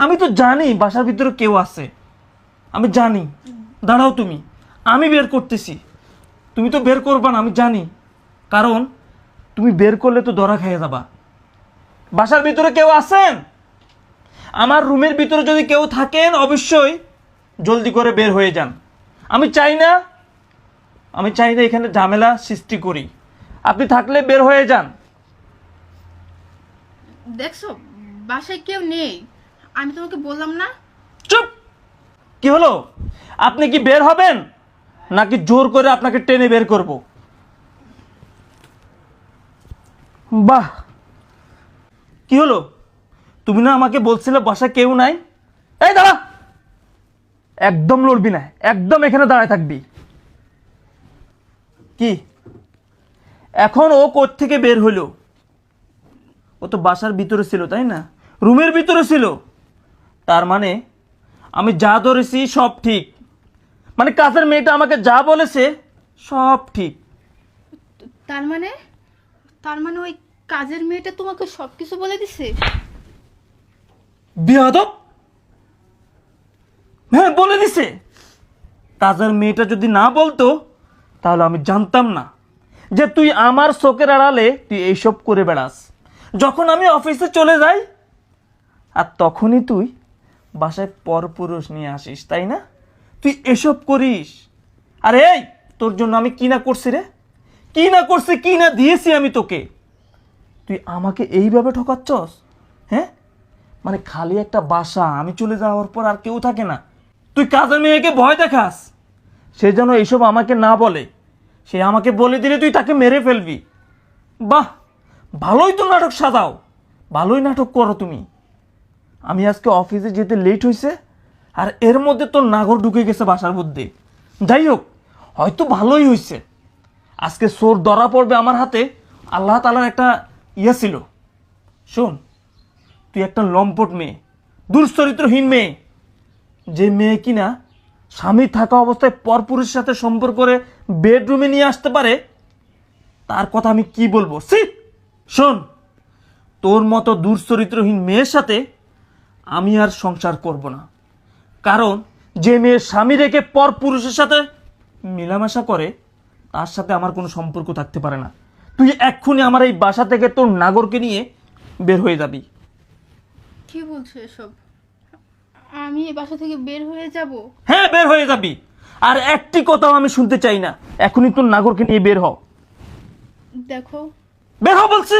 আমি তো জানি বাসার ভিতরে কেউ আছে, আমি জানি। দাঁড়াও তুমি, আমি বের করতেছি। তুমি তো বের করবা না, আমি জানি। কারণ তুমি বের করলে তো ধরা খেয়ে যাবা। বাসার ভিতরে কেউ আছেন? আমার রুমের ভিতরে যদি কেউ থাকেন অবশ্যই জলদি করে বের হয়ে যান। আমি চাই না এখানে ঝামেলা সৃষ্টি করি। আপনি থাকলে বের হয়ে যান। দেখছো বাসায় কেউ নেই, আমি তোমাকে বললাম না। চুপ! কি হলো? আপনি কি বের হবেন নাকি জোর করে আপনাকে টেনে বের করব? বাহ, কি হলো? তুমি না আমাকে বলছিলে বাসায় কেউ নাই? এই দাঁড়া, একদম লড়বি না, একদম এখানে দাঁড়ায় থাকবি। কি এখন ও কোথা থেকে বের হলো? ও তো বাসার ভিতরে ছিল, তাই না? রুমের ভিতরে ছিল। তার মানে আমি যা ধরেছি সব ঠিক, মানে কাজের মেয়েটা আমাকে যা বলেছে সব ঠিক। তার মানে ওই কাজের মেয়েটা তোমাকে সবকিছু বলে দিছে? বিয়াদব! হ্যাঁ, বলে দিছে। কাজের মেয়েটা যদি না বলতো তাহলে আমি জানতাম না যে তুই আমার চোখের আড়ালে তুই এইসব করে বেড়াস। যখন আমি অফিসে চলে যাই আর তখনই তুই বাসায় পরপুরুষ নিয়ে আসিস, তাই না? তুই এসব করিস। আরে এই, তোর জন্য আমি কি না করছি রে, কি না করছি, কি না দিয়েছি আমি তোকে। তুই আমাকে এইভাবে ঠকাচ্ছস? হ্যাঁ, মানে খালি একটা বাসা, আমি চলে যাওয়ার পর আর কেউ থাকে না। তুই কাজের মেয়েকে ভয় দেখাস, সে যেন এইসব আমাকে না বলে। সে আমাকে বলে দিলে তুই তাকে মেরে ফেলবি। বাহ, ভালোই তো নাটক সাজাও, ভালোই নাটক করো তুমি। আমি আজকে অফিসে যেতে লেট হয়েছে আর এর মধ্যে তোর নাগর ঢুকে গেছে বাসার মধ্যে। যাই হোক, হয়তো ভালোই হয়েছে, আজকে চোর ধরা পড়বে আমার হাতে। আল্লাহ তাআলার একটা ইয়ে ছিল। শোন, তুই একটা লম্পট মেয়ে, দুশ্চরিত্রহীন মেয়ে, যে মেয়ে কিনা স্বামী থাকা অবস্থায় পরপুরুষের সাথে সম্পর্ক করে বেডরুমে নিয়ে আসতে পারে, তার কথা আমি কি বলবো? সি! শোন, তোর মতো দুশ্চরিত্রহীন মেয়ের সাথে আমি আর সংসার করব না। কারণ যে মেয়ে স্বামী রেখে পরপুরুষের সাথে মেলামেশা করে তার সাথে আমার কোনো সম্পর্ক থাকতে পারে না। তুই এক্ষুনি আমার এই বাসা থেকে তোর নাগরকে নিয়ে বের হয়ে যাবি। কি বলছো এসব? আমি এই বাসা থেকে বের হয়ে যাব? হ্যাঁ, বের হয়ে যাবি। আর একটি কথাও আমি শুনতে চাই না। এখনই তোর নাগরকে নিয়ে বের হ। দেখো, বের হ বলছি।